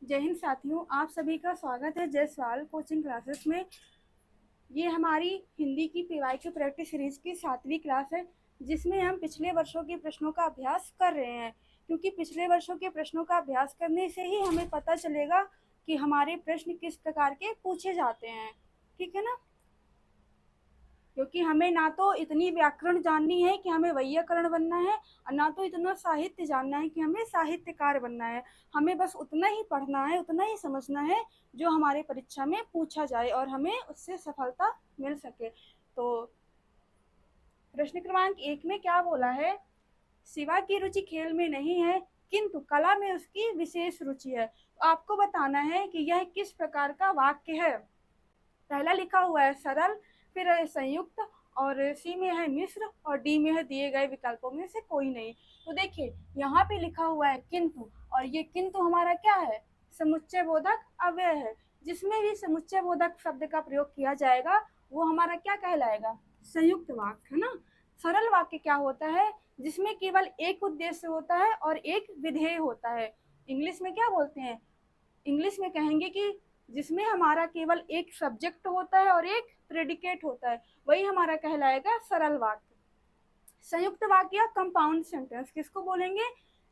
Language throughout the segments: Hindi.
जय हिंद साथियों, आप सभी का स्वागत है जय सवाल कोचिंग क्लासेस में। ये हमारी हिंदी की पीवाईक्यू प्रैक्टिस सीरीज की 7वीं क्लास है, जिसमें हम पिछले वर्षों के प्रश्नों का अभ्यास कर रहे हैं। क्योंकि पिछले वर्षों के प्रश्नों का अभ्यास करने से ही हमें पता चलेगा कि हमारे प्रश्न किस प्रकार के पूछे जाते हैं। ठीक है ना? क्योंकि हमें ना तो इतनी व्याकरण जाननी है कि हमें वैयाकरण बनना है, और ना तो इतना साहित्य जानना है कि हमें साहित्यकार बनना है। हमें बस उतना ही पढ़ना है, उतना ही समझना है जो हमारे परीक्षा में पूछा जाए और हमें उससे सफलता मिल सके। तो प्रश्न क्रमांक 1 में क्या बोला है? शिवा की रुचि खेल में नहीं है, किंतु कला में उसकी विशेष रुचि है। तो आपको बताना है कि यह किस प्रकार का वाक्य है। पहला लिखा हुआ है सरल, फिर है संयुक्त, और सी में है मिश्र, और डी में है दिए गए विकल्पों में से कोई नहीं। तो देखिए यहाँ पे लिखा हुआ है किंतु, और ये किंतु हमारा क्या है? समुच्चय बोधक अव्यय है। जिसमें भी समुच्चय बोधक शब्द का प्रयोग किया जाएगा वो हमारा क्या कहलाएगा? संयुक्त वाक्य, है ना। सरल वाक्य क्या होता है? जिसमें केवल एक उद्देश्य होता है और एक विधेय होता है। इंग्लिश में क्या बोलते हैं? इंग्लिश में कहेंगे कि जिसमें हमारा केवल एक सब्जेक्ट होता है और एक प्रेडिकेट होता है, वही हमारा कहलाएगा सरल वाक्य। संयुक्त वाक्य या कंपाउंड सेंटेंस किसको बोलेंगे?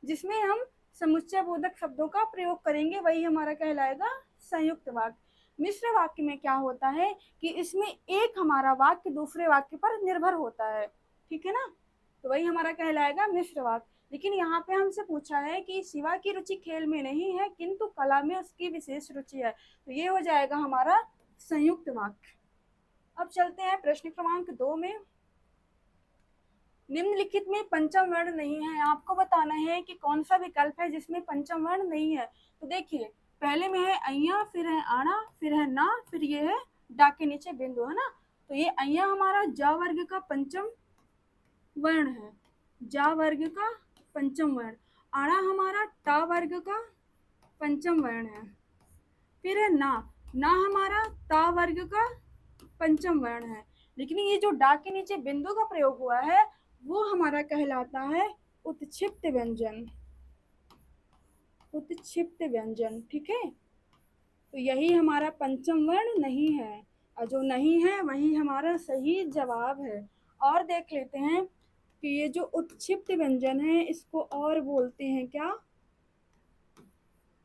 जिसमें हम समुच्चय बोधक शब्दों का प्रयोग करेंगे, वही हमारा कहलाएगा संयुक्त वाक्य। मिश्र वाक्य में क्या होता है कि इसमें एक हमारा वाक्य दूसरे वाक्य पर निर्भर होता है। ठीक है ना? तो वही हमारा कहलाएगा मिश्र वाक्य। लेकिन यहाँ पे हमसे पूछा है कि शिवा की रुचि खेल में नहीं है, किंतु कला में उसकी विशेष रुचि है। तो ये हो जाएगा हमारा संयुक्त वाक्य। अब चलते हैं प्रश्न क्रमांक 2 में। निम्नलिखित में पंचम वर्ण नहीं है। आपको बताना है कि कौन सा विकल्प है जिसमें पंचम वर्ण नहीं है। तो देखिए पहले में है अय्या, फिर है आना, फिर है ना, फिर ये है डा के नीचे बिंदु, है ना। तो ये अय्या हमारा जा वर्ग का पंचम वर्ण है, जा वर्ग का पंचम वर्ण। आड़ा हमारा टा वर्ग का पंचम वर्ण है। फिर है ना, ना हमारा ता वर्ग का पंचम वर्ण है। लेकिन ये जो डा के नीचे बिंदु का प्रयोग हुआ है वो हमारा कहलाता है उत्क्षिप्त व्यंजन। उत्क्षिप्त व्यंजन, ठीक है। तो यही हमारा पंचम वर्ण नहीं है, और जो नहीं है वही हमारा सही जवाब है। और देख लेते हैं कि ये जो उत्क्षिप्त व्यंजन है इसको और बोलते हैं क्या?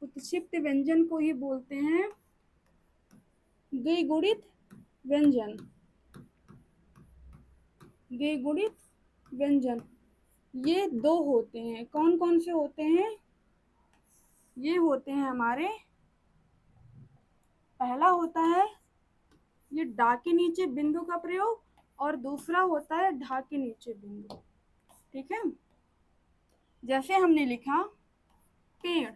उत्क्षिप्त व्यंजन को ही बोलते हैं द्विगुणित व्यंजन। द्विगुणित व्यंजन ये दो होते हैं। कौन कौन से होते हैं? ये होते हैं हमारे, पहला होता है ये डा के नीचे बिंदु का प्रयोग, और दूसरा होता है ढा के नीचे बिंदु। ठीक है। जैसे हमने लिखा पेड़,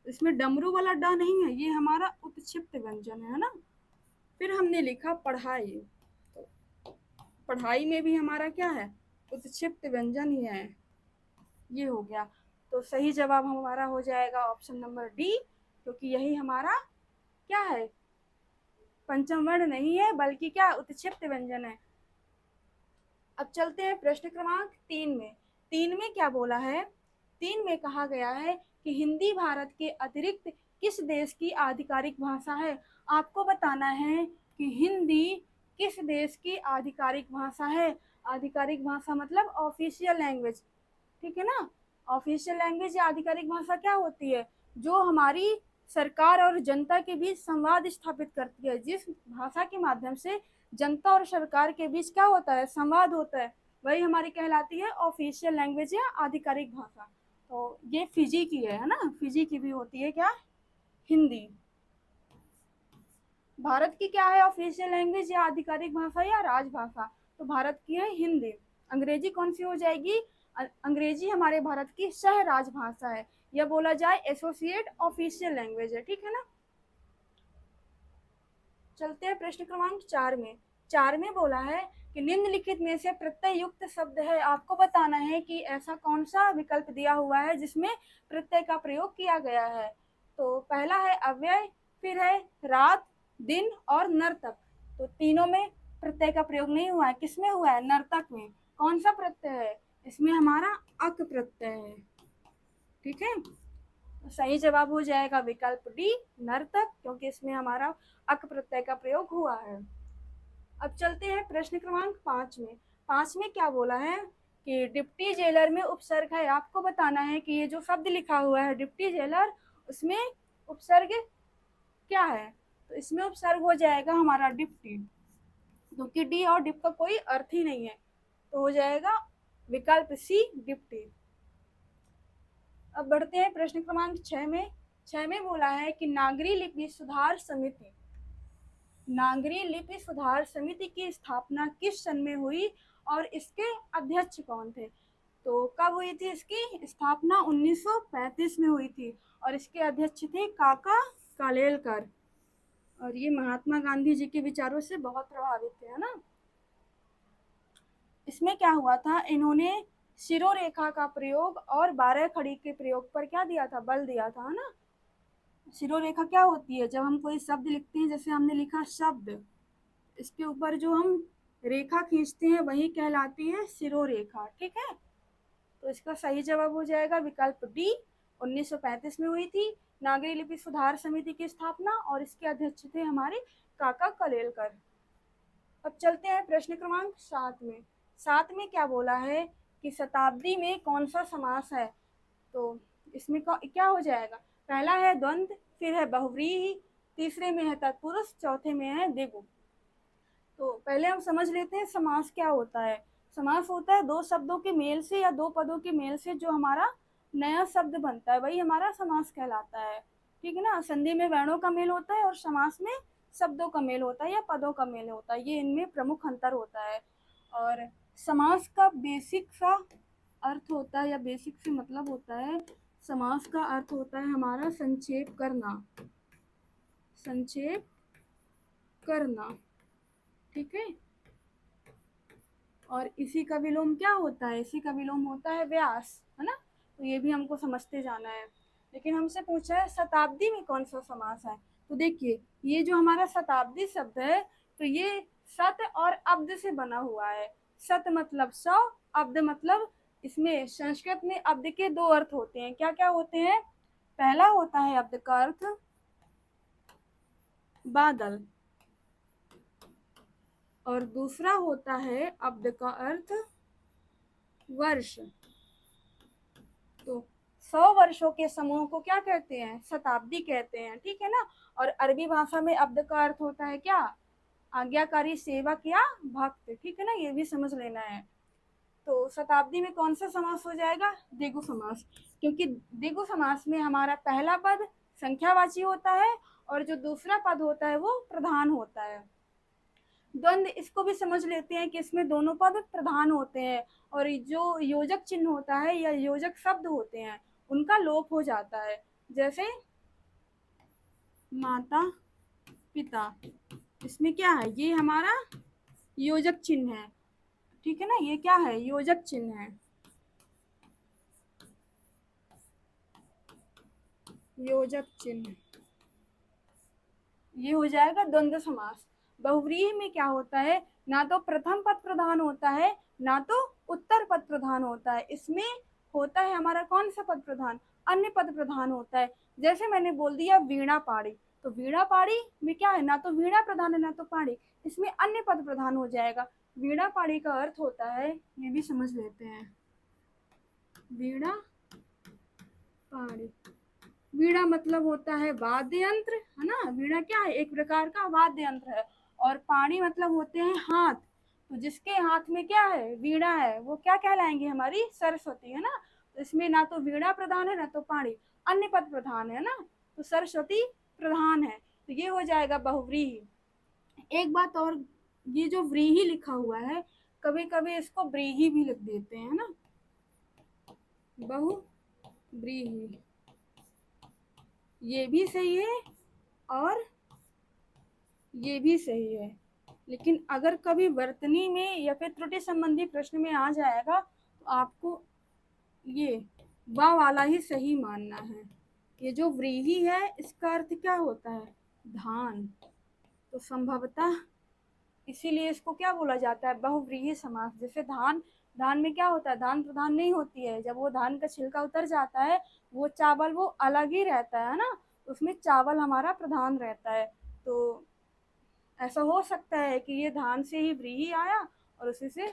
इसमें डमरू वाला डा नहीं है, ये हमारा उत्क्षिप्त व्यंजन है ना। फिर हमने लिखा पढ़ाई, तो पढ़ाई में भी हमारा क्या है? उत्क्षिप्त व्यंजन ही है। ये हो गया। तो सही जवाब हमारा हो जाएगा ऑप्शन नंबर डी, क्योंकि यही हमारा क्या है? पंचम वर्ण नहीं है, बल्कि क्या? उत्क्षिप्त व्यंजन है। अब चलते हैं प्रश्न क्रमांक 3 में। 3 में क्या बोला है? 3 में कहा गया है कि हिंदी भारत के अतिरिक्त किस देश की आधिकारिक भाषा है। आपको बताना है कि हिंदी किस देश की आधिकारिक भाषा है। आधिकारिक भाषा मतलब ऑफिशियल लैंग्वेज, ठीक है ना। ऑफिशियल लैंग्वेज या आधिकारिक भाषा क्या होती है? जो हमारी सरकार और जनता के बीच संवाद स्थापित करती है। जिस भाषा के माध्यम से जनता और सरकार के बीच क्या होता है? संवाद होता है, वही हमारी कहलाती है ऑफिशियल लैंग्वेज या आधिकारिक भाषा। तो ये फिजी की है ना, फिजी की भी होती है क्या? हिंदी। भारत की क्या है ऑफिशियल लैंग्वेज या आधिकारिक भाषा या राजभाषा? तो भारत की है हिंदी। अंग्रेजी कौन सी हो जाएगी? अंग्रेजी हमारे भारत की सह राजभाषा है, या बोला जाए एसोसिएट ऑफिशियल लैंग्वेज है। ठीक है ना। चलते हैं प्रश्न क्रमांक 4 में। 4 में बोला है कि निम्नलिखित में से प्रत्यय युक्त शब्द है। आपको बताना है कि ऐसा कौन सा विकल्प दिया हुआ है जिसमें प्रत्यय का प्रयोग किया गया है। तो पहला है अव्यय, फिर है रात, दिन और नर्तक। तो तीनों में प्रत्यय का प्रयोग नहीं हुआ है। किसमें हुआ है? नर्तक में। कौन सा प्रत्यय है? इसमें हमारा अक प्रत्यय है। ठीक है। सही जवाब हो जाएगा विकल्प डी नर्तक, क्योंकि इसमें हमारा अक प्रत्यय का प्रयोग हुआ है। अब चलते हैं प्रश्न क्रमांक 5 में। 5 में क्या बोला है कि डिप्टी जेलर में उपसर्ग है। आपको बताना है कि ये जो शब्द लिखा हुआ है डिप्टी जेलर, उसमें उपसर्ग क्या है। तो इसमें उपसर्ग हो जाएगा हमारा डिप्टी, क्योंकि डी और डिप का कोई अर्थ ही नहीं है। तो हो जाएगा विकल्प सी डिप्टी। अब बढ़ते हैं प्रश्न क्रमांक 6 में। 6 में बोला है कि नागरी लिपि सुधार समिति, नागरी लिपि सुधार समिति की स्थापना किस सन में हुई और इसके अध्यक्ष कौन थे। तो कब हुई थी इसकी स्थापना? 1935 में हुई थी और इसके अध्यक्ष थे काका कालेलकर। और ये महात्मा गांधी जी के विचारों से बहुत प्रभावित थे, है ना। इसमें क्या हुआ था, इन्होंने शिरोरेखा का प्रयोग और 12 खड़ी के प्रयोग पर क्या दिया था, बल दिया था, है ना। शिरोरेखा क्या होती है? जब हम कोई शब्द लिखते हैं, जैसे हमने लिखा शब्द, इसके ऊपर जो हम रेखा खींचते हैं वही कहलाती है शिरोरेखा, ठीक है। तो इसका सही जवाब हो जाएगा विकल्प डी। 1935 में हुई थी नागरी लिपि सुधार समिति की स्थापना और इसके अध्यक्ष थे हमारे काका कलेलकर। अब चलते हैं प्रश्न क्रमांक 7 में। 7 में क्या बोला है कि शताब्दी में कौन सा समास है। तो इसमें क्या हो जाएगा? पहला है द्वंद्व, फिर है बहुव्रीहि, तीसरे में है तत्पुरुष, चौथे में है द्विगु। तो पहले हम समझ लेते हैं समास क्या होता है। समास होता है दो शब्दों के मेल से या दो पदों के मेल से जो हमारा नया शब्द बनता है, वही हमारा समास कहलाता है, ठीक है ना। संधि में वर्णों का मेल होता है और समास में शब्दों का मेल होता है या पदों का मेल होता है, ये इनमें प्रमुख अंतर होता है। और समास का बेसिक सा अर्थ होता है या बेसिक से मतलब होता है, समास का अर्थ होता है हमारा संक्षेप करना, संक्षेप करना, ठीक है। और इसी का विलोम क्या होता है? इसी का विलोम होता है व्यास, है ना। तो ये भी हमको समझते जाना है। लेकिन हमसे पूछा है शताब्दी में कौन सा समास है। तो देखिए ये जो हमारा शताब्दी शब्द है, तो ये शत और अब्द से बना हुआ है। शत मतलब 100, अब्द मतलब, इसमें संस्कृत में अब्द के दो अर्थ होते हैं। क्या क्या होते हैं? पहला होता है अब्द का अर्थ बादल और दूसरा होता है अब्द का अर्थ वर्ष। तो 100 वर्षों के समूह को क्या कहते हैं? शताब्दी कहते हैं, ठीक है ना। और अरबी भाषा में अब्द का अर्थ होता है क्या? आज्ञाकारी, सेवक या भक्त, ठीक है ना। ये भी समझ लेना है। तो शताब्दी में कौन सा समास हो जाएगा? द्विगु समास, क्योंकि द्विगु समास में हमारा पहला पद संख्यावाची होता है और जो दूसरा पद होता है वो प्रधान होता है। द्वंद्व इसको भी समझ लेते हैं कि इसमें दोनों पद प्रधान होते हैं और जो योजक चिन्ह होता है या योजक शब्द होते हैं उनका लोप हो जाता है। जैसे माता पिता, इसमें क्या है? ये हमारा योजक चिन्ह है, ठीक है ना। ये क्या है? योजक चिन्ह है, योजक चिन्ह। ये हो जाएगा द्वंद्व समास। बहुव्रीहि में क्या होता है? ना तो प्रथम पद प्रधान होता है ना तो उत्तर पद प्रधान होता है। इसमें होता है हमारा कौन सा पद प्रधान? अन्य पद प्रधान होता है। जैसे मैंने बोल दिया वीणा पाड़ी, तो वीणा पाड़ी में क्या है? ना तो वीणा प्रधान है ना तो पाड़ी, इसमें अन्य पद प्रधान हो जाएगा। वीणा पाड़ी का अर्थ होता है, ये भी समझ लेते हैं, वीणा पाड़ी, वीणा मतलब होता है वाद्य यंत्र, है ना। वीणा क्या है? एक प्रकार का वाद्य यंत्र है। और पाणी मतलब होते हैं हाथ। तो जिसके हाथ में क्या है? वीणा है, वो क्या कहलाएंगे? हमारी सरस्वती, है ना। तो इसमें ना तो वीणा प्रधान है ना तो पाणी, अन्य पद प्रधान है ना। तो सरस्वती प्रधान है, तो ये हो जाएगा बहुव्रीहि। एक बात और, ये जो व्रीहि लिखा हुआ है, कभी कभी इसको व्रीहि भी लिख देते हैं, है ना, बहुव्रीहि, ये भी सही है और ये भी सही है। लेकिन अगर कभी वर्तनी में या फिर त्रुटि संबंधी प्रश्न में आ जाएगा तो आपको ये वा वाला ही सही मानना है। ये जो व्रीहि है इसका अर्थ क्या होता है? धान। तो संभवतः इसीलिए इसको क्या बोला जाता है? बहुव्रीहि समास। जैसे धान धान में क्या होता है, धान प्रधान नहीं होती है। जब वो धान का छिलका उतर जाता है, वो चावल वो अलग ही रहता है ना, उसमें चावल हमारा प्रधान रहता है। तो ऐसा हो सकता है कि ये धान से ही व्रीहि आया और उसी से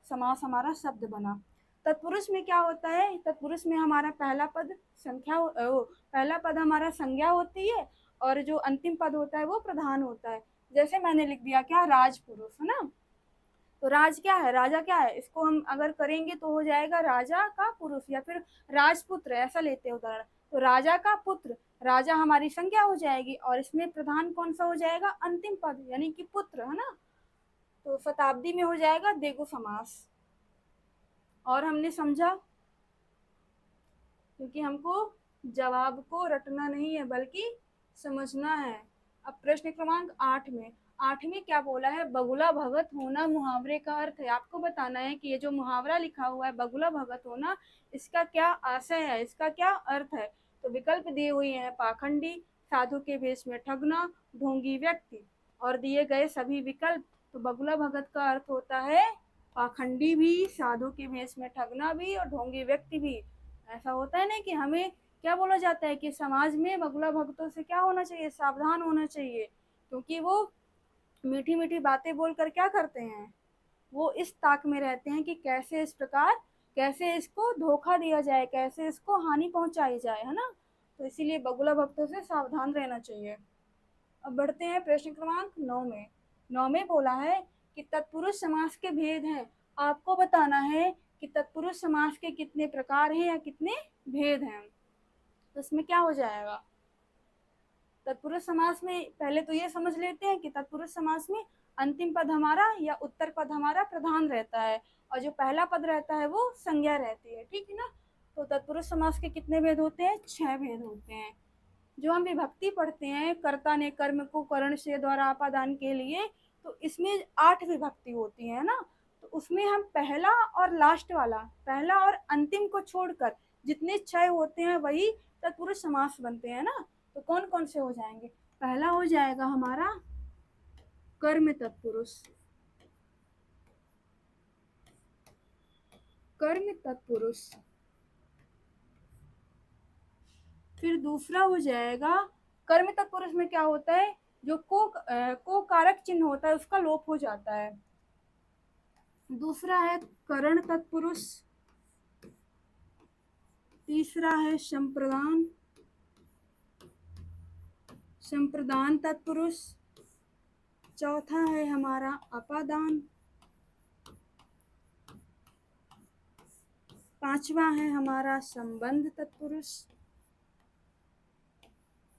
समास हमारा शब्द बना। तत्पुरुष में क्या होता है, तत्पुरुष में हमारा पहला पद हमारा संज्ञा होती है और जो अंतिम पद होता है वो प्रधान होता है। जैसे मैंने लिख दिया क्या, राजपुरुष, है ना। तो राज क्या है, राजा क्या है, इसको हम अगर करेंगे तो हो जाएगा राजा का पुरुष या फिर राजपुत्र, ऐसा लेते हैं उदाहरण। तो राजा का पुत्र, राजा हमारी संज्ञा हो जाएगी और इसमें प्रधान कौन सा हो जाएगा, अंतिम पद यानी कि पुत्र, है ना। तो शताब्दी में हो जाएगा द्विगु समास। और हमने समझा, क्योंकि हमको जवाब को रटना नहीं है बल्कि समझना है। अब प्रश्न क्रमांक 8 में, 8 में क्या बोला है, बगुला भगत होना मुहावरे का अर्थ है। आपको बताना है कि ये जो मुहावरा लिखा हुआ है बगुला भगत होना, इसका क्या आशय है, इसका क्या अर्थ है। तो विकल्प दिए हुए हैं, पाखंडी, साधु के भेष में ठगना, ढोंगी व्यक्ति, और दिए गए सभी विकल्प। तो बगुला भगत का अर्थ होता है पाखंडी भी, साधु के भेष में ठगना भी और ढोंगी व्यक्ति भी। ऐसा होता है ना कि हमें क्या बोला जाता है कि समाज में बगुला भक्तों से क्या होना चाहिए, सावधान होना चाहिए, क्योंकि वो मीठी मीठी बातें बोलकर क्या करते हैं, वो इस ताक में रहते हैं कि कैसे इस प्रकार, कैसे इसको धोखा दिया जाए, कैसे इसको हानि पहुंचाई जाए, है ना। तो इसीलिए बगुला भक्तों से सावधान रहना चाहिए। अब बढ़ते हैं प्रश्न क्रमांक 9 में। 9 में बोला है कि तत्पुरुष समास के भेद हैं। आपको बताना है कि तत्पुरुष समास के कितने प्रकार हैं या कितने भेद हैं। तो इसमें क्या हो जाएगा, तत्पुरुष समास में पहले तो ये समझ लेते हैं कि तत्पुरुष समास में अंतिम पद हमारा या उत्तर पद हमारा प्रधान रहता है और जो पहला पद रहता है वो संज्ञा रहती है, ठीक है ना। तो तत्पुरुष समास के कितने भेद होते हैं, 6 भेद होते हैं। जो हम विभक्ति पढ़ते हैं, कर्ता ने कर्म को करण से द्वारा आपादान के लिए, तो इसमें 8 विभक्ति होती है ना। तो उसमें हम पहला और लास्ट वाला, पहला और अंतिम को छोड़कर जितने 6 होते हैं वही तत्पुरुष समास बनते हैं ना। तो कौन कौन से हो जाएंगे, पहला हो जाएगा हमारा कर्म तत्पुरुष, कर्म तत्पुरुष। फिर दूसरा हो जाएगा, कर्म तत्पुरुष में क्या होता है, जो को कारक चिन्ह होता है उसका लोप हो जाता है। दूसरा है करण तत्पुरुष, तीसरा है संप्रदान, संप्रदान तत्पुरुष, चौथा है हमारा अपादान, पांचवा है हमारा संबंध तत्पुरुष,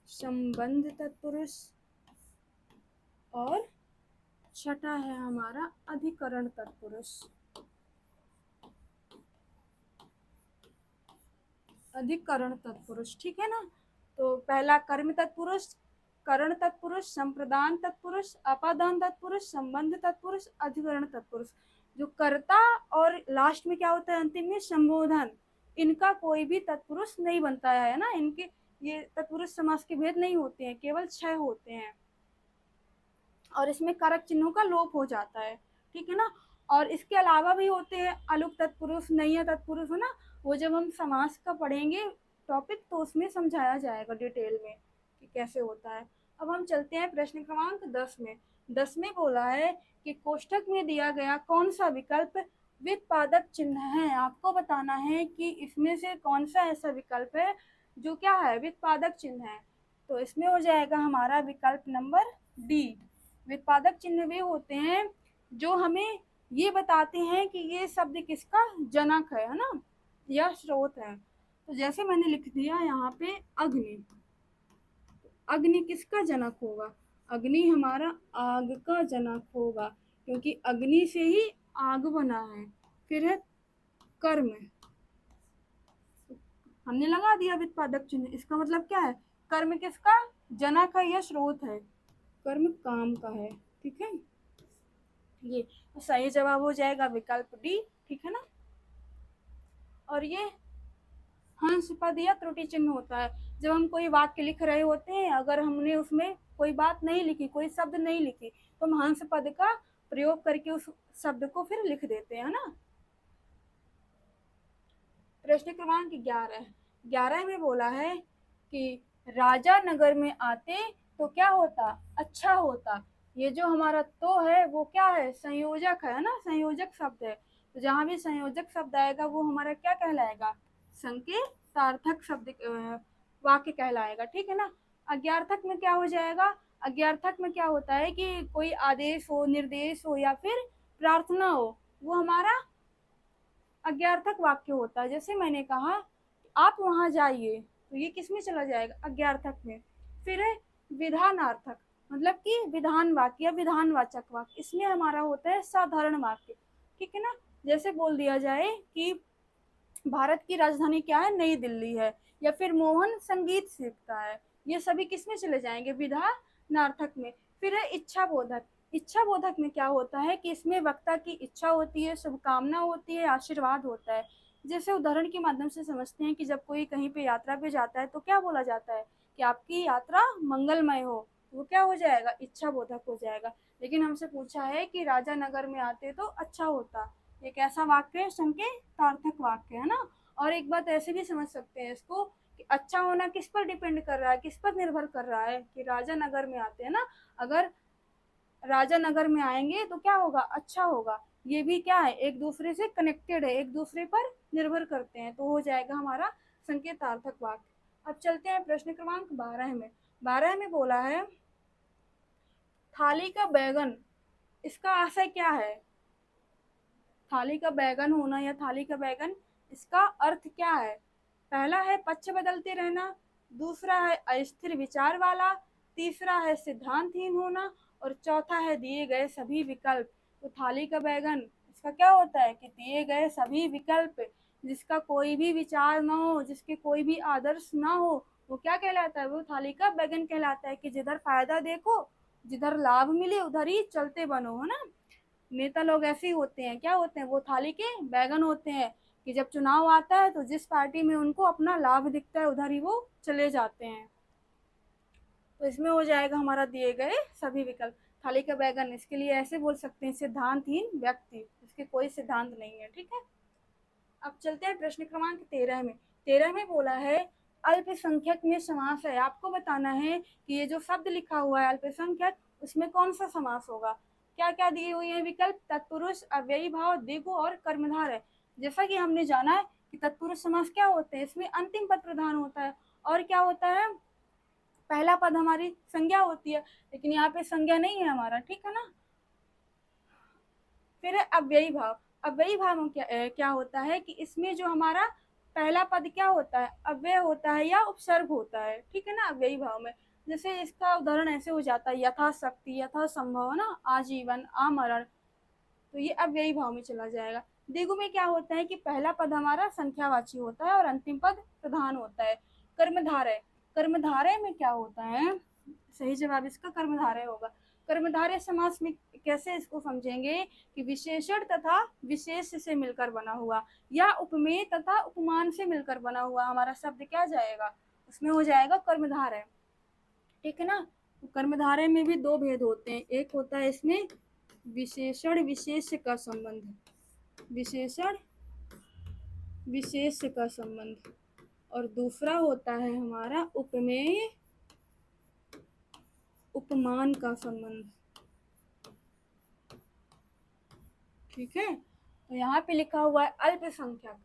संबंध तत्पुरुष, और छठा है हमारा अधिकरण तत्पुरुष, अधिकरण तत्पुरुष, ठीक है ना। तो पहला कर्म तत्पुरुष, करण तत्पुरुष, संप्रदान तत्पुरुष, अपादान तत्पुरुष, संबंध तत्पुरुष, अधिकरण तत्पुरुष। जो कर्ता और लास्ट में क्या होता है, अंतिम में संबोधन, इनका कोई भी तत्पुरुष नहीं बनता है ना। इनके ये तत्पुरुष समास के भेद नहीं होते हैं, केवल 6 होते हैं और इसमें कारक चिन्हों का लोप हो जाता है, ठीक है ना। और इसके अलावा भी होते हैं अलुक तत्पुरुष, नैया तत्पुरुष, है ना। वो जब हम समास का पढ़ेंगे टॉपिक तो उसमें समझाया जाएगा डिटेल में कि कैसे होता है। अब हम चलते हैं प्रश्न क्रमांक 10 में। 10 में बोला है कि कोष्ठक में दिया गया कौन सा विकल्प व्युत्पादक चिन्ह है। आपको बताना है कि इसमें से कौन सा ऐसा विकल्प है जो क्या है, व्युत्पादक चिन्ह है। तो इसमें हो जाएगा हमारा विकल्प नंबर डी। व्युत्पादक चिन्ह वे होते हैं जो हमें ये बताते हैं कि ये शब्द किसका जनक है ना, या स्रोत है। तो जैसे मैंने लिख दिया यहाँ पे अग्नि, अग्नि किसका जनक होगा, अग्नि हमारा आग का जनक होगा, क्योंकि अग्नि से ही आग बना है। फिर है कर्म, हमने लगा दिया व्युत्पादक चिन्ह, इसका मतलब क्या है, कर्म किसका जनक है या स्रोत है, कर्म काम का है, ठीक है। ये तो सही जवाब हो जाएगा विकल्प डी, ठीक है ना। और ये हंस पद या त्रुटि चिन्ह होता है। जब हम कोई वाक्य लिख रहे होते हैं, अगर हमने उसमें कोई बात नहीं लिखी, कोई शब्द नहीं लिखी, तो हम हंस पद का प्रयोग करके उस शब्द को फिर लिख देते हैं, है ना। प्रश्न क्रमांक 11, 11 में बोला है कि राजा नगर में आते तो क्या होता, अच्छा होता। ये जो हमारा तो है वो क्या है, संयोजक है ना, संयोजक शब्द है। तो जहां भी संयोजक शब्द आएगा वो हमारा क्या कहलाएगा, संकेतार्थक शब्द वाक्य कहलाएगा, ठीक है ना। अज्ञार्थक में क्या हो जाएगा, अज्ञार्थक में क्या होता है कि कोई आदेश हो, निर्देश हो या फिर प्रार्थना हो, वो हमारा अज्ञार्थक वाक्य होता है। जैसे मैंने कहा आप वहां जाइए, तो ये किस में चला जाएगा, अज्ञार्थक में। फिर है विधानार्थक, मतलब कि विधान वाक्य या विधानवाचक वाक्य, इसमें हमारा होता है साधारण वाक्य, ठीक है ना। जैसे बोल दिया जाए कि भारत की राजधानी क्या है, नई दिल्ली है, या फिर मोहन संगीत सीखता है, ये सभी किस में चले जाएंगे, विधानार्थक में। फिर है इच्छा बोधक, इच्छा बोधक में क्या होता है कि इसमें वक्ता की इच्छा होती है, शुभकामना होती है, आशीर्वाद होता है। जैसे उदाहरण के माध्यम से समझते हैं कि जब कोई कहीं पे यात्रा पे जाता है तो क्या बोला जाता है कि आपकी यात्रा मंगलमय हो, वो क्या हो जाएगा, इच्छा बोधक हो जाएगा। लेकिन हमसे पूछा है कि राजा नगर में आते तो अच्छा होता, ये कैसा वाक्य है, संकेतार्थक वाक्य है ना। और एक बात ऐसे भी समझ सकते हैं इसको कि अच्छा होना किस पर डिपेंड कर रहा है, किस पर निर्भर कर रहा है, कि राजा नगर में आते हैं ना, अगर राजा नगर में आएंगे तो क्या होगा, अच्छा होगा। ये भी क्या है, एक दूसरे से कनेक्टेड है, एक दूसरे पर निर्भर करते हैं, तो हो जाएगा हमारा संकेतार्थक वाक्य। अब चलते हैं प्रश्न क्रमांक 12 में। 12 में बोला है थाली का बैगन, इसका आशय क्या है, थाली का बैगन होना या थाली का बैगन, इसका अर्थ क्या है। पहला है पक्ष बदलते रहना, दूसरा है अस्थिर विचार वाला, तीसरा है सिद्धांतहीन होना, और चौथा है दिए गए सभी विकल्प। तो थाली का बैगन इसका क्या होता है कि दिए गए सभी विकल्प, जिसका कोई भी विचार ना हो, जिसके कोई भी आदर्श ना हो, वो क्या कहलाता है, वो थाली का बैगन कहलाता है। कि जिधर फायदा देखो, जिधर लाभ मिले उधर ही चलते बनो, है ना। नेता लोग ऐसे ही होते हैं, क्या होते हैं, वो थाली के बैगन होते हैं, कि जब चुनाव आता है तो जिस पार्टी में उनको अपना लाभ दिखता है उधर ही वो चले जाते हैं। तो इसमें हो जाएगा हमारा दिए गए सभी विकल्प। थाली का बैगन, इसके लिए ऐसे बोल सकते हैं सिद्धांतहीन व्यक्ति, इसके कोई सिद्धांत नहीं है, ठीक है। अब चलते हैं प्रश्न क्रमांक 13 में। 13 में बोला है अल्पसंख्यक में समास है, आपको बताना है कि ये जो शब्द लिखा हुआ है अल्पसंख्यक, उसमें कौन सा समास होगा। क्या क्या दिए हुए हैं विकल्प, तत्पुरुष, अव्ययी भाव, द्विगु और कर्मधार है। जैसा कि हमने जाना है कि तत्पुरुष समास क्या होते हैं, इसमें अंतिम पद प्रधान होता है, और क्या होता है, पहला पद हमारी संज्ञा होती है, लेकिन यहाँ पे संज्ञा नहीं है हमारा, ठीक है ना। फिर है अव्ययी भाव, अव्ययी भाव में क्या होता है कि इसमें जो हमारा पहला पद क्या होता है, अव्यय होता है या उपसर्ग होता है, ठीक है ना, अव्ययी भाव में। जैसे इसका उदाहरण ऐसे हो जाता है यथाशक्ति, यथा संभव, ना, आजीवन, आमरण, तो ये अव्ययी भाव में चला जाएगा। द्विगु में क्या होता है कि पहला पद हमारा संख्यावाची होता है और अंतिम पद प्रधान होता है। कर्मधारय, कर्मधारय में क्या होता है, सही जवाब इसका कर्मधारय होगा। कर्मधारय समास में कैसे इसको समझेंगे कि विशेषण तथा विशेष से मिलकर बना हुआ, या उपमेय तथा उपमान से मिलकर बना हुआ हमारा शब्द क्या जाएगा, उसमें हो जाएगा कर्मधारय, ठीक है ना। तो कर्मधारय में भी दो भेद होते हैं, एक होता है इसमें विशेषण विशेष का संबंध, विशेषण विशेष का संबंध, और दूसरा होता है हमारा उपमेय उपमान का संबंध, ठीक है। तो यहाँ पे लिखा हुआ है अल्पसंख्यक,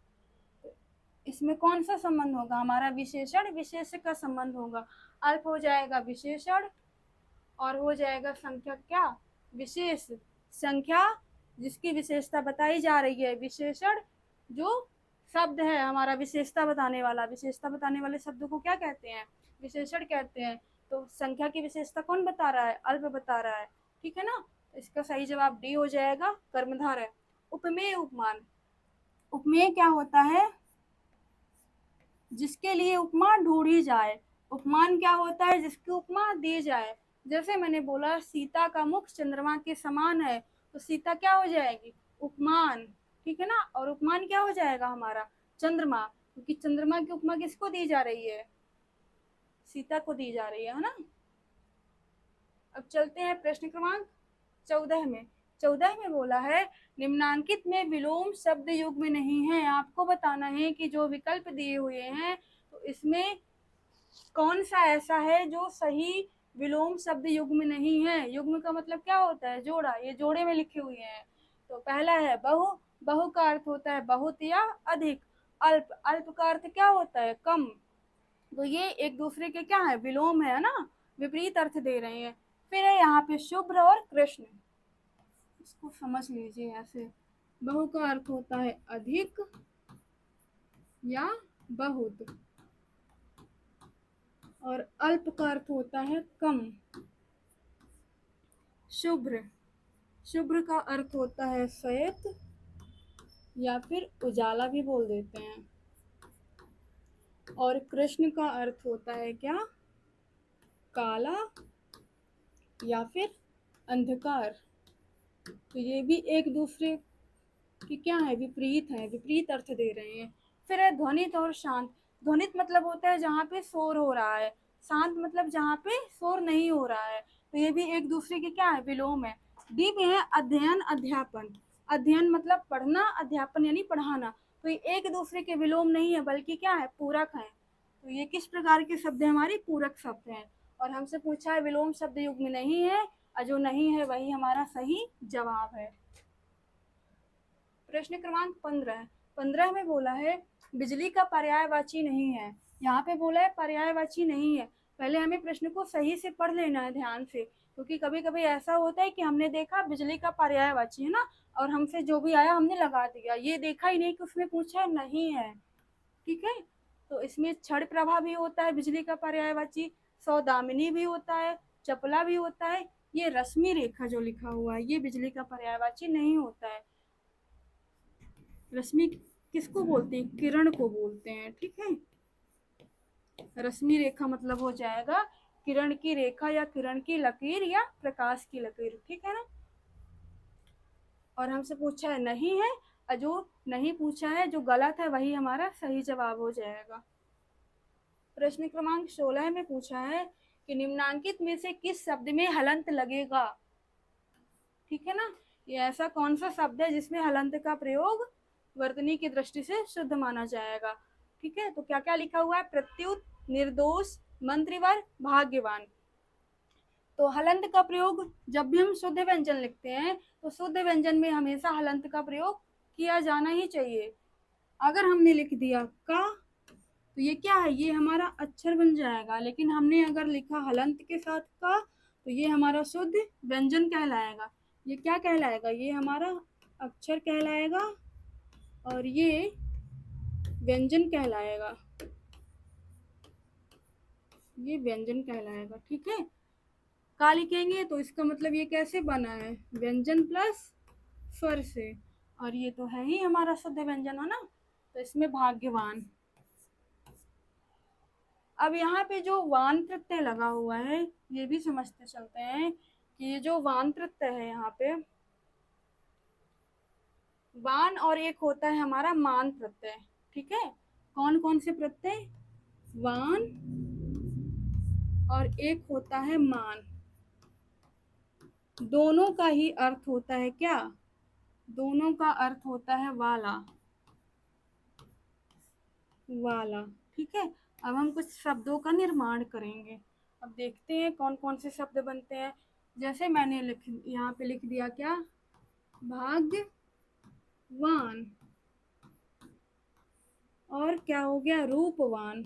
इसमें कौन सा संबंध होगा, हमारा विशेषण विशेष का संबंध होगा। अल्प हो जाएगा विशेषण और हो जाएगा संख्यक क्या, विशेष। संख्या जिसकी विशेषता बताई जा रही है, विशेषण जो शब्द है हमारा विशेषता बताने वाला, विशेषता बताने वाले शब्द को क्या कहते हैं, विशेषण कहते हैं। तो संख्या की विशेषता कौन बता रहा है, अल्प बता रहा है, ठीक है ना। इसका सही जवाब डी हो जाएगा, कर्मधारय। उपमेय उपमान, उपमेय क्या होता है, जिसके लिए उपमा ढूंढी जाए। उपमान क्या होता है, जिसकी उपमा दी जाए। जैसे मैंने बोला सीता का मुख चंद्रमा के समान है, तो सीता क्या हो जाएगी, उपमान, ठीक है ना। और उपमान क्या हो जाएगा हमारा, चंद्रमा, क्योंकि चंद्रमा की उपमा किसको दी जा रही है, सीता को दी जा रही है ना। अब चलते हैं प्रश्न क्रमांक 14 में। 14 में बोला है निम्नांकित में विलोम शब्द युग्म में नहीं है। आपको बताना है कि जो विकल्प दिए हुए हैं तो इसमें कौन सा ऐसा है जो सही विलोम शब्द युग्म में नहीं है। युग्म का मतलब क्या होता है? जोड़ा। ये जोड़े में लिखे हुए हैं। तो पहला है बहु। बहु का अर्थ होता है बहुत या अधिक। अल्प। अल्प का अर्थ क्या होता है? कम। तो ये एक दूसरे के क्या है? विलोम है ना, विपरीत अर्थ दे रहे हैं। फिर है यहाँ पे शुभ्र और कृष्ण। इसको समझ लीजिए ऐसे। बहु का अर्थ होता है अधिक या बहुत, और अल्प का अर्थ होता है कम। शुभ्र। शुभ्र का अर्थ होता है श्वेत या फिर उजाला भी बोल देते हैं। और कृष्ण का अर्थ होता है क्या? काला या फिर अंधकार। तो ये भी एक दूसरे की क्या है? विपरीत है, विपरीत अर्थ दे रहे हैं। फिर है ध्वनित और शांत। ध्वनित मतलब होता है जहाँ पे शोर हो रहा है। शांत मतलब जहाँ पे शोर नहीं हो रहा है। तो ये भी एक दूसरे के क्या है? विलोम है। डी में है अध्ययन अध्यापन। अध्ययन मतलब पढ़ना, अध्यापन यानी पढ़ाना। तो ये एक दूसरे के विलोम नहीं है बल्कि क्या है? पूरक है। तो ये किस प्रकार के शब्द है? हमारे पूरक शब्द हैं। और हमसे पूछा है विलोम शब्द युग्म में नहीं है, और जो नहीं है वही हमारा सही जवाब है। प्रश्न क्रमांक 15। 15 में बोला है बिजली का पर्यायवाची नहीं है। यहाँ पे बोला है पर्यायवाची नहीं है। पहले हमें प्रश्न को सही से पढ़ लेना है ध्यान से, क्योंकि कभी कभी ऐसा होता है कि हमने देखा बिजली का पर्यायवाची है ना, और हमसे जो भी आया हमने लगा दिया, ये देखा ही नहीं कि उसमें पूछा है नहीं है। ठीक है, तो इसमें क्षण प्रभा भी होता है बिजली का पर्यायवाची, सौदामिनी भी होता है, चपला भी होता है। ये रश्मि रेखा जो लिखा हुआ है ये बिजली का पर्यायवाची नहीं होता है। रश्मि किसको बोलते हैं? किरण को बोलते हैं। ठीक है, रश्मि रेखा मतलब हो जाएगा किरण की रेखा या किरण की लकीर या प्रकाश की लकीर। ठीक है ना। और हमसे पूछा है नहीं है, और जो नहीं पूछा है जो गलत है वही हमारा सही जवाब हो जाएगा। प्रश्न क्रमांक 16 में पूछा है कि निम्नांकित में से किस शब्द में हलंत लगेगा। ठीक है ना, ये ऐसा कौन सा शब्द है जिसमें हलंत का प्रयोग वर्तनी की दृष्टि से शुद्ध माना जाएगा। ठीक है, तो क्या क्या लिखा हुआ है? प्रत्युत, निर्दोष, मंत्रिवर, भाग्यवान। तो हलंत का प्रयोग जब भी हम शुद्ध व्यंजन लिखते हैं तो शुद्ध व्यंजन में हमेशा हलंत का प्रयोग किया जाना ही चाहिए। अगर हमने लिख दिया का तो ये क्या है? ये हमारा अक्षर बन जाएगा। लेकिन हमने अगर लिखा हलंत के साथ का तो ये हमारा शुद्ध व्यंजन कहलाएगा। ये क्या कहलाएगा? ये हमारा अक्षर कहलाएगा और ये व्यंजन कहलाएगा। ये व्यंजन कहलाएगा। ठीक है, का लिखेंगे तो इसका मतलब ये कैसे बना है? व्यंजन प्लस स्वर से, और ये तो है ही हमारा शुद्ध व्यंजन है ना, तो इसमें भाग्यवान। अब यहाँ पे जो वान प्रत्यय लगा हुआ है ये भी समझते चलते हैं कि ये जो वान प्रत्यय है यहाँ पे वान, और एक होता है हमारा मान प्रत्यय। ठीक है, कौन कौन से प्रत्यय? वान और एक होता है मान। दोनों का ही अर्थ होता है क्या? दोनों का अर्थ होता है वाला। वाला। ठीक है, अब हम कुछ शब्दों का निर्माण करेंगे। अब देखते हैं कौन कौन से शब्द बनते हैं। जैसे मैंने यहाँ पे लिख दिया क्या? भाग्यवान। और क्या हो गया? रूपवान।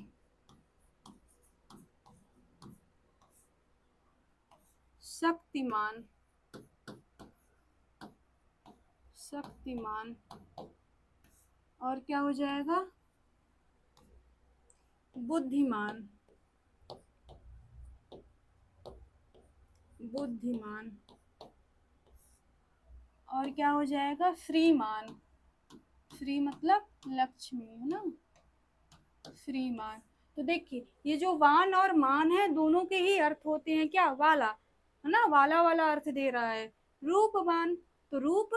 शक्तिमान। शक्तिमान। और क्या हो जाएगा? बुद्धिमान। बुद्धिमान। और क्या हो जाएगा? श्रीमान। श्री मतलब लक्ष्मी है ना, श्रीमान। तो देखिए ये जो वान और मान है दोनों के ही अर्थ होते हैं क्या? वाला है ना, वाला वाला अर्थ दे रहा है। रूपवान तो रूप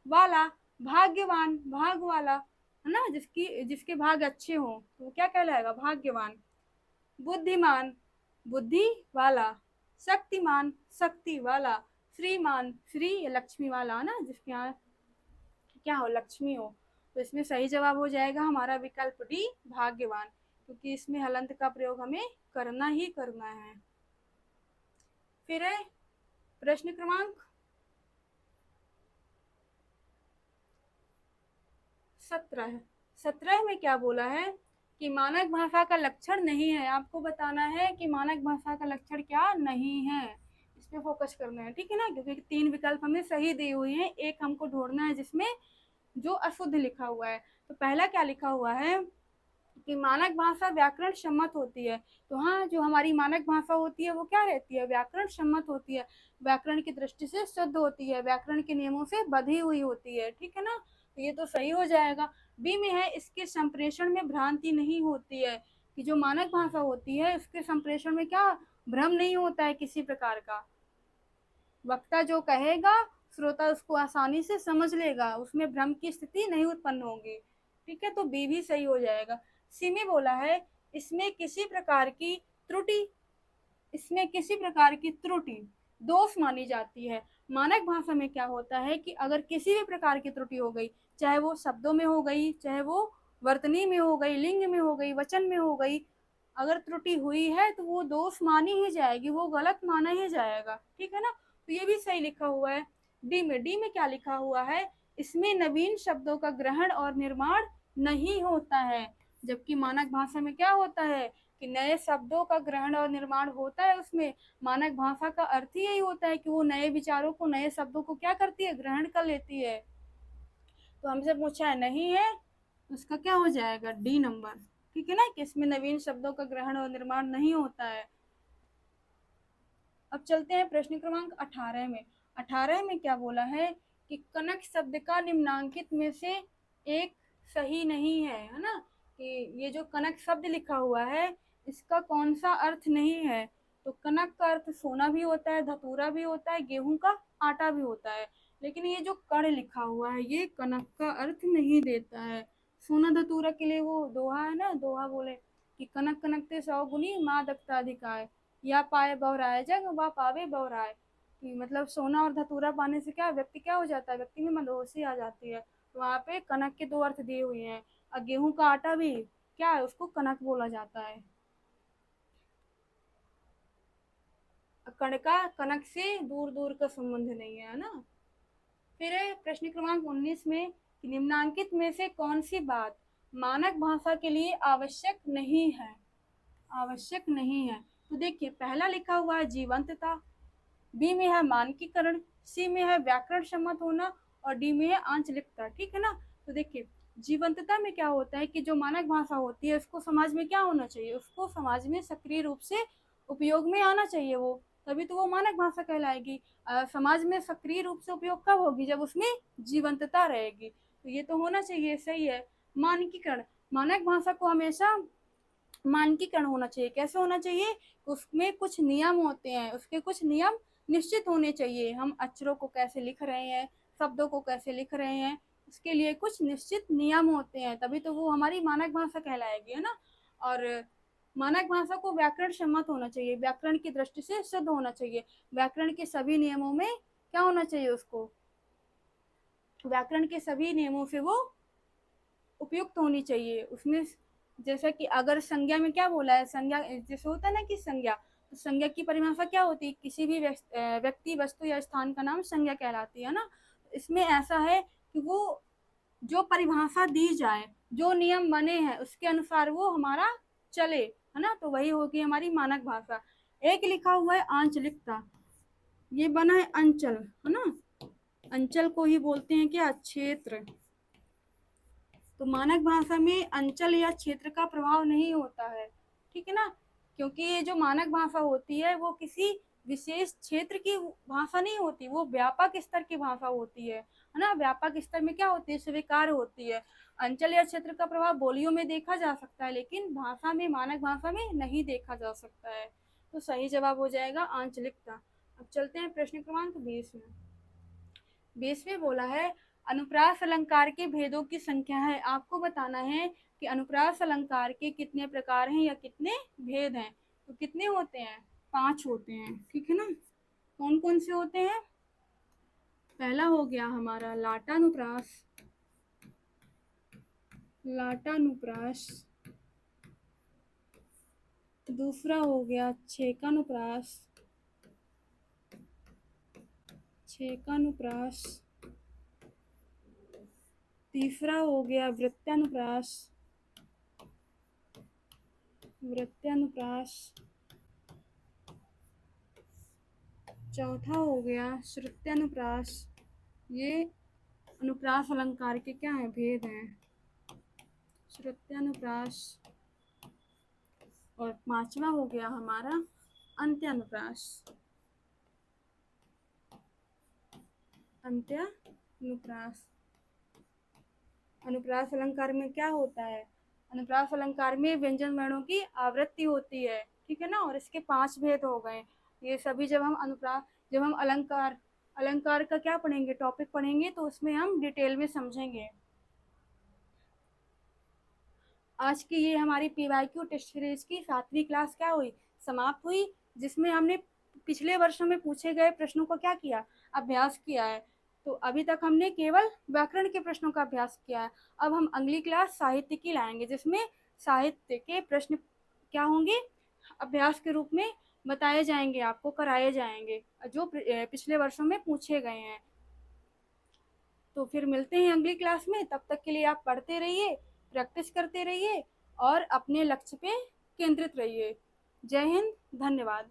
वाला, भाग्यवान भाग वाला है ना, जिसके भाग अच्छे हो तो वो क्या कहलाएगा? भाग्यवान। बुद्धिमान बुद्धि वाला, शक्तिमान शक्ति वाला, श्रीमान, श्री लक्ष्मी वाला ना, जिसके यहाँ क्या हो, लक्ष्मी हो। तो इसमें सही जवाब हो जाएगा हमारा विकल्प डी, भाग्यवान, क्योंकि इसमें हलंत का प्रयोग हमें करना ही करना है। फिर है प्रश्न क्रमांक 17। 17 में क्या बोला है कि मानक भाषा का लक्षण नहीं है। आपको बताना है कि मानक भाषा का लक्षण क्या नहीं है, इस पे फोकस करना है, ठीक है ना, क्योंकि 3 विकल्प हमें सही दिए हुए हैं, एक हमको ढूंढना है जिसमें जो अशुद्ध लिखा हुआ है। तो पहला क्या लिखा हुआ है कि मानक भाषा व्याकरण सम्मत होती है। तो हाँ, जो हमारी मानक भाषा होती है वो क्या रहती है, व्याकरण सम्मत होती है, व्याकरण की दृष्टि से शुद्ध होती है, व्याकरण के नियमों से बधी हुई होती है, ठीक है ना। तो ये तो सही हो जाएगा। बी में है इसके संप्रेषण में भ्रांति नहीं होती है, कि जो मानक भाषा होती है उसके संप्रेषण में क्या भ्रम नहीं होता है किसी प्रकार का। वक्ता जो कहेगा श्रोता उसको आसानी से समझ लेगा, उसमें भ्रम की स्थिति नहीं उत्पन्न होगी, ठीक है। तो बी भी सही हो जाएगा। सी में बोला है इसमें किसी प्रकार की त्रुटि, इसमें किसी प्रकार की त्रुटि दोष मानी जाती है। मानक भाषा में क्या होता है कि अगर किसी भी प्रकार की त्रुटि हो गई, चाहे वो शब्दों में हो गई, चाहे वो वर्तनी में हो गई, लिंग में हो गई, वचन में हो गई, अगर त्रुटि हुई है तो वो दोष मानी ही जाएगी, वो गलत माना ही जाएगा, ठीक है ना। तो ये भी सही लिखा हुआ है। डी में क्या लिखा हुआ है, इसमें नवीन शब्दों का ग्रहण और निर्माण नहीं होता है। जबकि मानक भाषा में क्या होता है कि नए शब्दों का ग्रहण और निर्माण होता है। उसमें मानक भाषा का अर्थ ही यही होता है कि वो नए विचारों को, नए शब्दों को क्या करती है, ग्रहण कर लेती है। तो हमसे पूछा है नहीं है, तो उसका क्या हो जाएगा, डी नंबर, ठीक है ना, कि इसमें नवीन शब्दों का ग्रहण और निर्माण नहीं होता है। अब चलते हैं प्रश्न क्रमांक 18 में। 18 में क्या बोला है कि कनक शब्द का निम्नांकित में से एक सही नहीं है ना, कि ये जो कनक शब्द लिखा हुआ है इसका कौन सा अर्थ नहीं है। तो कनक का अर्थ सोना भी होता है, धतूरा भी होता है, गेहूं का आटा भी होता है, लेकिन ये जो कण लिखा हुआ है ये कनक का अर्थ नहीं देता है। सोना धतूरा के लिए वो दोहा है ना, दोहा बोले कि कनक कनकते 100 गुनी माँ दत्ता अधिकाय, या पाए बहुराए जग व पावे बहुराए, कि मतलब सोना और धतूरा पाने से क्या व्यक्ति क्या हो जाता है, व्यक्ति में मदहोशी आ जाती है। तो वहाँ पे कनक के 2 अर्थ दिए हुए हैं। और गेहूं का आटा भी क्या है, उसको कनक बोला जाता है। कणका कनक से दूर दूर का संबंध नहीं है ना। फिर प्रश्न क्रमांक 19 में निम्नांकित में से कौन सी बात मानक भाषा के लिए आवश्यक नहीं है, आवश्यक नहीं है। तो देखिए पहला लिखा हुआ है जीवंतता, बी में है मानकीकरण, सी में है व्याकरण सम्मत होना, और डी में है आंचलिकता, ठीक है ना। तो देखिए जीवंतता में क्या होता है कि जो मानक भाषा होती है उसको समाज में क्या होना चाहिए, उसको समाज में सक्रिय रूप से उपयोग में आना चाहिए, वो तभी तो वो मानक भाषा कहलाएगी। समाज में सक्रिय रूप से उपयोग कब होगी, जब उसमें जीवंतता रहेगी। तो ये तो होना चाहिए, सही है। मानकीकरण, मानक भाषा को हमेशा मानकीकरण होना चाहिए। कैसे होना चाहिए, उसमें कुछ नियम होते हैं, उसके कुछ नियम निश्चित होने चाहिए। हम अक्षरों को कैसे लिख रहे हैं, शब्दों को कैसे लिख रहे हैं, उसके लिए कुछ निश्चित नियम होते हैं, तभी तो वो हमारी मानक भाषा कहलाएगी, है ना। और मानक भाषा को व्याकरण सम्मत होना चाहिए, व्याकरण की दृष्टि से शुद्ध होना चाहिए, व्याकरण के सभी नियमों में क्या होना चाहिए, उसको व्याकरण के सभी नियमों से वो उपयुक्त होनी चाहिए। उसमें जैसा कि अगर संज्ञा में क्या बोला है, संज्ञा जैसे होता है ना कि संज्ञा, तो संज्ञा की परिभाषा क्या होती है, किसी भी व्यक्ति वस्तु या स्थान का नाम संज्ञा कहलाती है ना। इसमें ऐसा है कि वो जो परिभाषा दी जाए, जो नियम बने हैं उसके अनुसार वो हमारा चले, है ना, तो वही होगी हमारी मानक भाषा। एक लिखा हुआ है आंचलिकता, ये बना है अंचल, है ना, अंचल को ही बोलते हैं क्या, क्षेत्र। तो मानक भाषा में अंचल या क्षेत्र का प्रभाव नहीं होता है, ठीक है ना, क्योंकि ये जो मानक भाषा होती है वो किसी विशेष क्षेत्र की भाषा नहीं होती, वो व्यापक स्तर की भाषा होती है ना। व्यापक स्तर में क्या होती है, स्वीकार होती है। अंचल या क्षेत्र का प्रभाव बोलियों में देखा जा सकता है, लेकिन भाषा में, मानक भाषा में नहीं देखा जा सकता है। तो सही जवाब हो जाएगा आंचलिकता। अब चलते हैं प्रश्न क्रमांक 20 में। 20 में बोला है अनुप्रास अलंकार के भेदों की संख्या है। आपको बताना है कि अनुप्रास अलंकार के कितने प्रकार हैं या कितने भेद हैं। तो कितने होते हैं, 5 होते हैं, ठीक है ना। कौन कौन से होते हैं, पहला हो गया हमारा लाटानुप्रास, लाटानुप्रास। दूसरा हो गया छेकानुप्रास, छेकानुप्रास। तीसरा हो गया वृत्तानुप्रास, वृत्तानुप्रास। चौथा हो गया श्रुत्यानुप्रास। ये अनुप्रास अलंकार के क्या है, भेद हैं। श्रुत्यानुप्रास। और पांचवा हो गया हमारा अंत्यानुप्रास, अंत्यानुप्रास। अनुप्रास अलंकार में क्या होता है, अनुप्रास अलंकार में व्यंजन वर्णों की आवृत्ति होती है, ठीक है ना। और इसके 5 भेद हो गए। ये सभी जब हम अनुप्रास, जब हम अलंकार, अलंकार का क्या पढ़ेंगे, टॉपिक पढ़ेंगे, तो उसमें हम डिटेल में समझेंगे। आज की ये हमारी पीवाईक्यू टेस्ट सीरीज की 7वीं क्लास क्या हुई, समाप्त हुई, जिसमें हमने पिछले वर्षों में पूछे गए प्रश्नों का क्या किया, अभ्यास किया है। तो अभी तक हमने केवल व्याकरण के प्रश्नों का अभ्यास किया है। अब हम अगली क्लास साहित्य की लाएंगे, जिसमें साहित्य के प्रश्न क्या होंगे, अभ्यास के रूप में बताए जाएंगे, आपको कराए जाएंगे, जो पिछले वर्षों में पूछे गए हैं। तो फिर मिलते हैं अगली क्लास में। तब तक के लिए आप पढ़ते रहिए, प्रैक्टिस करते रहिए और अपने लक्ष्य पे केंद्रित रहिए। जय हिंद, धन्यवाद।